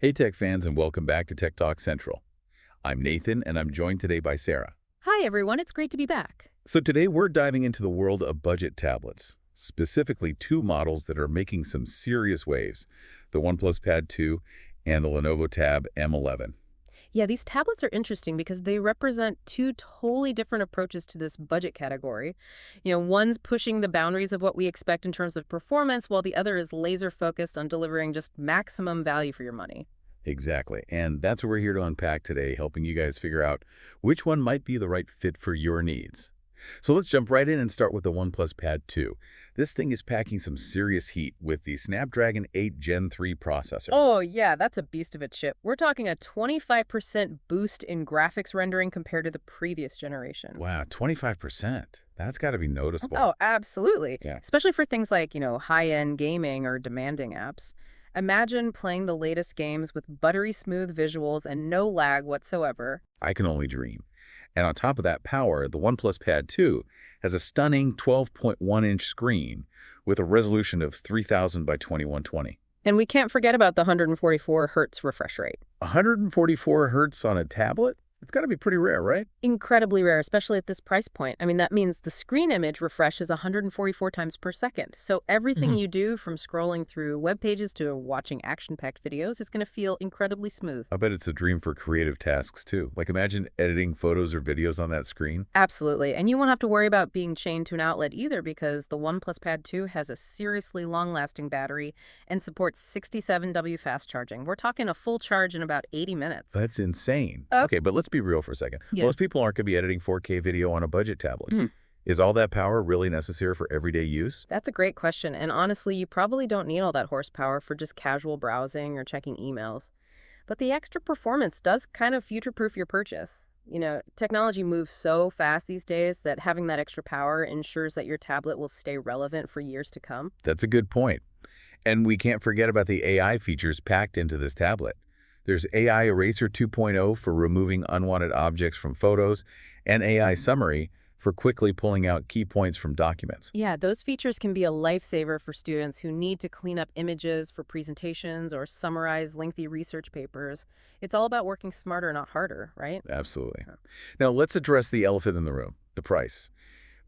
Hey tech fans, and welcome back to Tech Talk Central. I'm Nathan and I'm joined today by Sarah. Hi, everyone. It's great to be back. So today we're diving into the world of budget tablets, specifically two models that are making some serious waves, the OnePlus Pad 2 and the Lenovo Tab M11. Yeah, these tablets are interesting because they represent two totally different approaches to this budget category. One's pushing the boundaries of what we expect in terms of performance, while the other is laser focused on delivering just maximum value for your money. Exactly, and that's what we're here to unpack today, helping you guys figure out which one might be the right fit for your needs. So let's jump right in and start with the OnePlus Pad 2. This thing is packing some serious heat with the Snapdragon 8 Gen 3 processor. Oh, yeah, that's a beast of a chip. We're talking a 25% boost in graphics rendering compared to the previous generation. Wow, 25%. That's got to be noticeable. Oh, absolutely. Yeah, Especially for things like, high-end gaming or demanding apps. Imagine playing the latest games with buttery smooth visuals and no lag whatsoever. I can only dream. And on top of that power, the OnePlus Pad 2 has a stunning 12.1-inch screen with a resolution of 3000 by 2120. And we can't forget about the 144 hertz refresh rate. 144 hertz on a tablet? It's got to be pretty rare, right? Incredibly rare, especially at this price point. I mean, that means the screen image refreshes 144 times per second. So everything Mhm. you do, from scrolling through web pages to watching action-packed videos, is going to feel incredibly smooth. I bet it's a dream for creative tasks too. Like imagine editing photos or videos on that screen. Absolutely. And you won't have to worry about being chained to an outlet either, because the OnePlus Pad 2 has a seriously long-lasting battery and supports 67W fast charging. We're talking a full charge in about 80 minutes. That's insane. Oh, Okay, but let's be real for a second. yeah. Most people aren't going to be editing 4K video on a budget tablet. Hmm. Is all that power really necessary for everyday use? That's a great question. And honestly, you probably don't need all that horsepower for just casual browsing or checking emails. But the extra performance does kind of future-proof your purchase. Technology moves so fast these days that having that extra power ensures that your tablet will stay relevant for years to come. That's a good point. And we can't forget about the AI features packed into this tablet. There's AI Eraser 2.0 for removing unwanted objects from photos, and AI Summary for quickly pulling out key points from documents. Yeah, those features can be a lifesaver for students who need to clean up images for presentations or summarize lengthy research papers. It's all about working smarter, not harder, right? Absolutely. Now, let's address the elephant in the room, the price.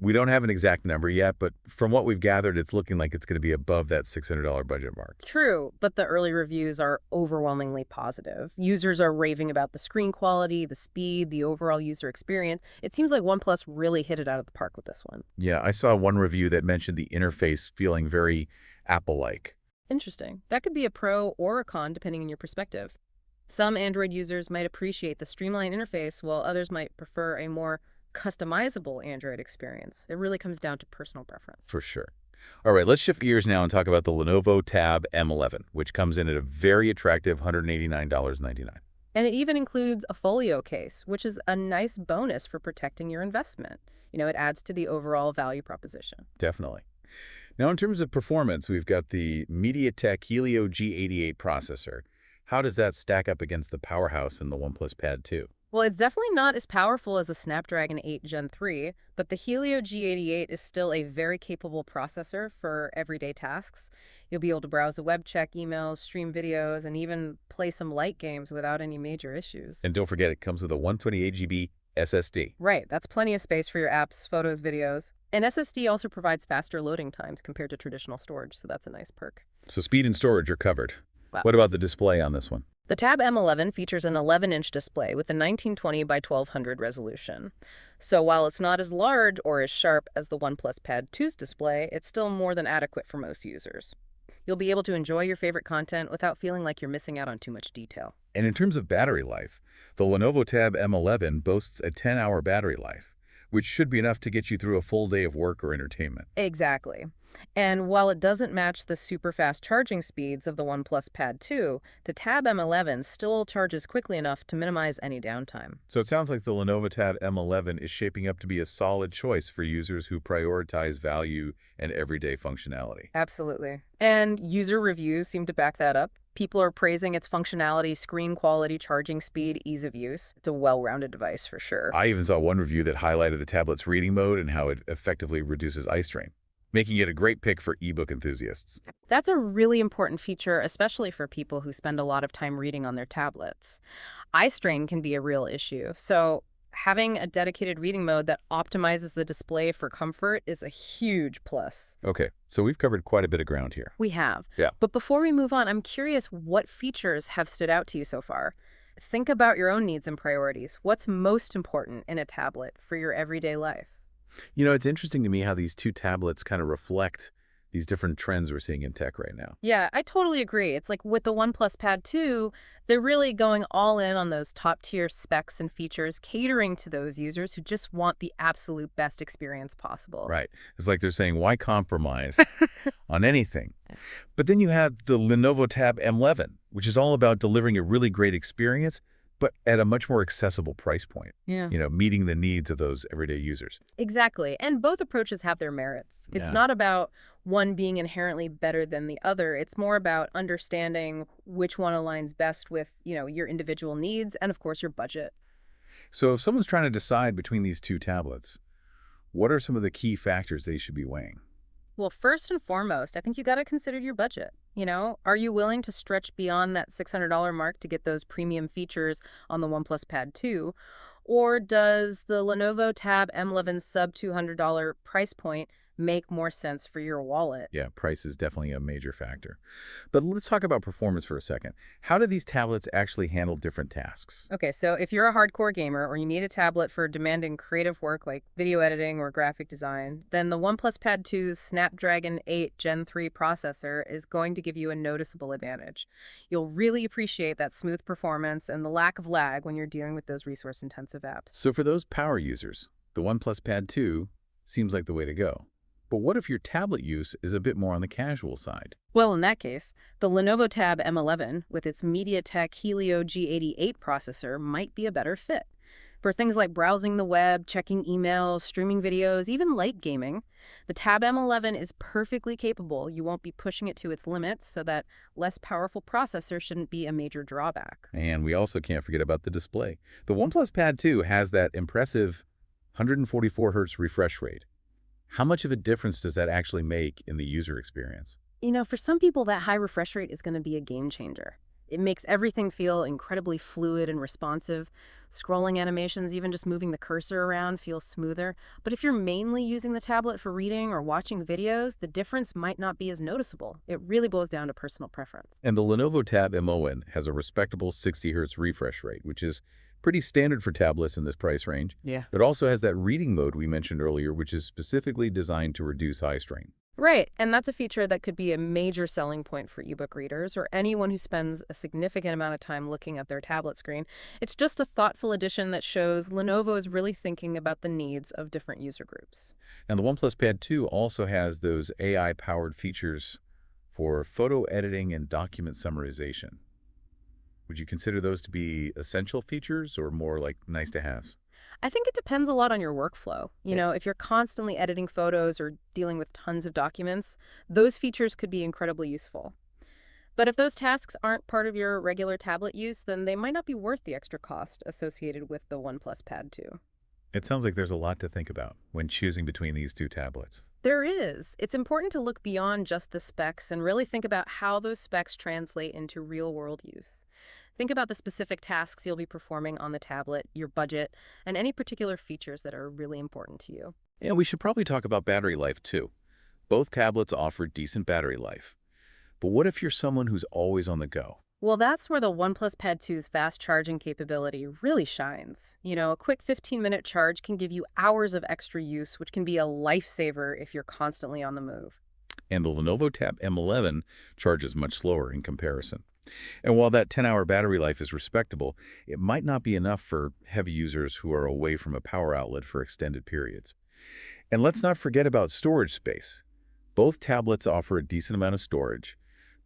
We don't have an exact number yet, but from what we've gathered, it's looking like it's going to be above that $600 budget mark. True, but the early reviews are overwhelmingly positive. Users are raving about the screen quality, the speed, the overall user experience. It seems like OnePlus really hit it out of the park with this one. Yeah, I saw one review that mentioned the interface feeling very Apple-like. Interesting. That could be a pro or a con depending on your perspective. Some Android users might appreciate the streamlined interface, while others might prefer a more customizable Android experience. It really comes down to personal preference. For sure. All right, let's shift gears now and talk about the Lenovo Tab M11, which comes in at a very attractive $189.99. And it even includes a folio case, which is a nice bonus for protecting your investment. It adds to the overall value proposition. Definitely. Now, in terms of performance, we've got the MediaTek Helio G88 processor. How does that stack up against the powerhouse in the OnePlus Pad 2? Well, it's definitely not as powerful as the Snapdragon 8 Gen 3, but the Helio G88 is still a very capable processor for everyday tasks. You'll be able to browse the web, check emails, stream videos, and even play some light games without any major issues. And don't forget, it comes with a 128 GB SSD. Right, that's plenty of space for your apps, photos, videos. And SSD also provides faster loading times compared to traditional storage, so that's a nice perk. So speed and storage are covered. Wow. What about the display on this one? The Tab M11 features an 11-inch display with a 1920 by 1200 resolution. So while it's not as large or as sharp as the OnePlus Pad 2's display, it's still more than adequate for most users. You'll be able to enjoy your favorite content without feeling like you're missing out on too much detail. And in terms of battery life, the Lenovo Tab M11 boasts a 10-hour battery life, which should be enough to get you through a full day of work or entertainment. Exactly. And while it doesn't match the super fast charging speeds of the OnePlus Pad 2, the Tab M11 still charges quickly enough to minimize any downtime. So it sounds like the Lenovo Tab M11 is shaping up to be a solid choice for users who prioritize value and everyday functionality. Absolutely. And user reviews seem to back that up. People are praising its functionality, screen quality, charging speed, ease of use. It's a well-rounded device for sure. I even saw one review that highlighted the tablet's reading mode and how it effectively reduces eye strain. making it a great pick for ebook enthusiasts. That's a really important feature, especially for people who spend a lot of time reading on their tablets. Eye strain can be a real issue, so having a dedicated reading mode that optimizes the display for comfort is a huge plus. Okay, so we've covered quite a bit of ground here. We have. Yeah. But before we move on, I'm curious what features have stood out to you so far. Think about your own needs and priorities. What's most important in a tablet for your everyday life? It's interesting to me how these two tablets kind of reflect these different trends we're seeing in tech right now. Yeah, I totally agree. It's like with the OnePlus Pad 2, they're really going all in on those top tier specs and features, catering to those users who just want the absolute best experience possible. Right. It's like they're saying, why compromise on anything? But then you have the Lenovo Tab M11, which is all about delivering a really great experience, but at a much more accessible price point, Yeah. meeting the needs of those everyday users. Exactly. And both approaches have their merits. It's Yeah. not about one being inherently better than the other. It's more about understanding which one aligns best with, your individual needs and of course your budget. So if someone's trying to decide between these two tablets, what are some of the key factors they should be weighing? Well, first and foremost, I think you got to consider your budget. Are you willing to stretch beyond that $600 mark to get those premium features on the OnePlus Pad 2? Or does the Lenovo Tab M11 sub $200 price point make more sense for your wallet? Yeah, price is definitely a major factor. But let's talk about performance for a second. How do these tablets actually handle different tasks? Okay, so if you're a hardcore gamer or you need a tablet for demanding creative work like video editing or graphic design, then the OnePlus Pad 2's Snapdragon 8 Gen 3 processor is going to give you a noticeable advantage. You'll really appreciate that smooth performance and the lack of lag when you're dealing with those resource-intensive apps. So for those power users, the OnePlus Pad 2 seems like the way to go. But what if your tablet use is a bit more on the casual side? Well, in that case, the Lenovo Tab M11 with its MediaTek Helio G88 processor might be a better fit. For things like browsing the web, checking emails, streaming videos, even light gaming, the Tab M11 is perfectly capable. You won't be pushing it to its limits, so that less powerful processor shouldn't be a major drawback. And we also can't forget about the display. The OnePlus Pad 2 has that impressive 144 hertz refresh rate. How much of a difference does that actually make in the user experience? For some people, that high refresh rate is going to be a game changer. It makes everything feel incredibly fluid and responsive. Scrolling animations, even just moving the cursor around, feels smoother. But if you're mainly using the tablet for reading or watching videos, the difference might not be as noticeable. It really boils down to personal preference. And the Lenovo Tab M01 has a respectable 60 hertz refresh rate, which is pretty standard for tablets in this price range. Yeah. It also has that reading mode we mentioned earlier, which is specifically designed to reduce eye strain. Right, and that's a feature that could be a major selling point for ebook readers or anyone who spends a significant amount of time looking at their tablet screen. It's just a thoughtful addition that shows Lenovo is really thinking about the needs of different user groups. Now, the OnePlus Pad 2 also has those AI-powered features for photo editing and document summarization. Would you consider those to be essential features or more like nice-to-haves? I think it depends a lot on your workflow. If you're constantly editing photos or dealing with tons of documents, those features could be incredibly useful. But if those tasks aren't part of your regular tablet use, then they might not be worth the extra cost associated with the OnePlus Pad 2. It sounds like there's a lot to think about when choosing between these two tablets. There is. It's important to look beyond just the specs and really think about how those specs translate into real-world use. Think about the specific tasks you'll be performing on the tablet, your budget, and any particular features that are really important to you. And we should probably talk about battery life too. Both tablets offer decent battery life. But what if you're someone who's always on the go? Well, that's where the OnePlus Pad 2's fast charging capability really shines. A quick 15-minute charge can give you hours of extra use, which can be a lifesaver if you're constantly on the move. And the Lenovo Tab M11 charges much slower in comparison. And while that 10-hour battery life is respectable, it might not be enough for heavy users who are away from a power outlet for extended periods. And let's not forget about storage space. Both tablets offer a decent amount of storage,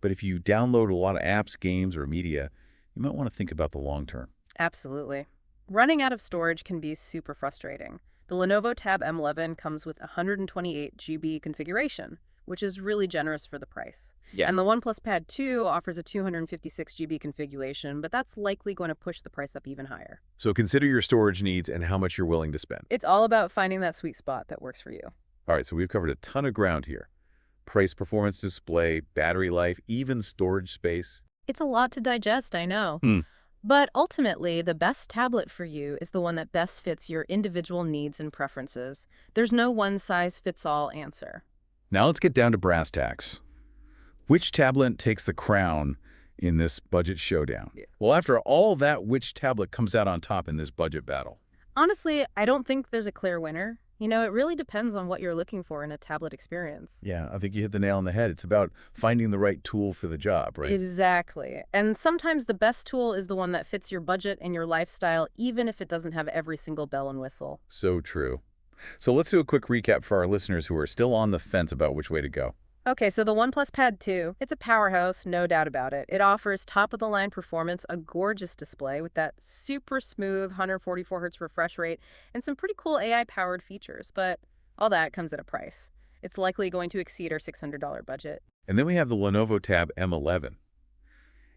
but if you download a lot of apps, games, or media, you might want to think about the long term. Absolutely. Running out of storage can be super frustrating. The Lenovo Tab M11 comes with 128 GB configuration, which is really generous for the price. Yeah. And the OnePlus Pad 2 offers a 256 GB configuration, but that's likely going to push the price up even higher. So consider your storage needs and how much you're willing to spend. It's all about finding that sweet spot that works for you. All right, so we've covered a ton of ground here. Price, performance, display, battery life, even storage space. It's a lot to digest, I know. Hmm. But ultimately, the best tablet for you is the one that best fits your individual needs and preferences. There's no one-size-fits-all answer. Now let's get down to brass tacks. Which tablet takes the crown in this budget showdown? Yeah. Well, after all that, which tablet comes out on top in this budget battle? Honestly, I don't think there's a clear winner. It really depends on what you're looking for in a tablet experience. Yeah, I think you hit the nail on the head. It's about finding the right tool for the job, right? Exactly. And sometimes the best tool is the one that fits your budget and your lifestyle, even if it doesn't have every single bell and whistle. So true. So let's do a quick recap for our listeners who are still on the fence about which way to go. Okay, so the OnePlus Pad 2, it's a powerhouse, no doubt about it. It offers top-of-the-line performance, a gorgeous display with that super smooth 144 hertz refresh rate, and some pretty cool AI-powered features, but all that comes at a price. It's likely going to exceed our $600 budget. And then we have the Lenovo Tab M11.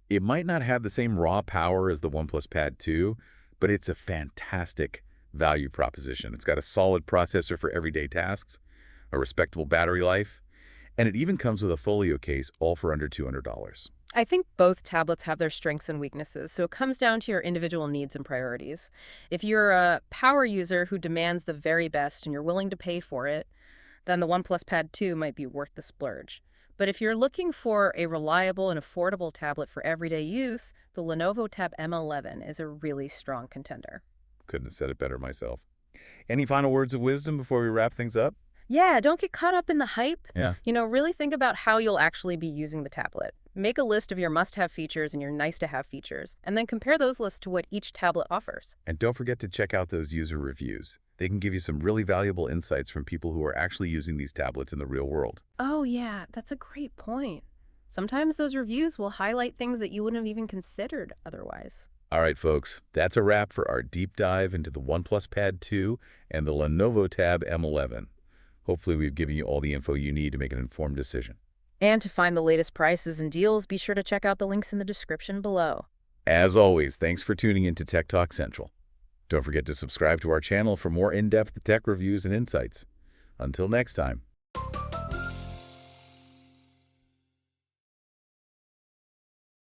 It might not have the same raw power as the OnePlus Pad 2, but it's a fantastic value proposition. It's got a solid processor for everyday tasks, a respectable battery life, and it even comes with a folio case, all for under $200. I think both tablets have their strengths and weaknesses, so it comes down to your individual needs and priorities. If you're a power user who demands the very best and you're willing to pay for it, then the OnePlus Pad 2 might be worth the splurge. But if you're looking for a reliable and affordable tablet for everyday use, the Lenovo Tab M11 is a really strong contender. Couldn't have said it better myself. Any final words of wisdom before we wrap things up? Yeah, don't get caught up in the hype. Yeah. Really think about how you'll actually be using the tablet. Make a list of your must-have features and your nice-to-have features, and then compare those lists to what each tablet offers. And don't forget to check out those user reviews. They can give you some really valuable insights from people who are actually using these tablets in the real world. Oh, yeah, that's a great point. Sometimes those reviews will highlight things that you wouldn't have even considered otherwise. All right, folks, that's a wrap for our deep dive into the OnePlus Pad 2 and the Lenovo Tab M11. Hopefully, we've given you all the info you need to make an informed decision. And to find the latest prices and deals, be sure to check out the links in the description below. As always, thanks for tuning in to Tech Talk Central. Don't forget to subscribe to our channel for more in-depth tech reviews and insights. Until next time.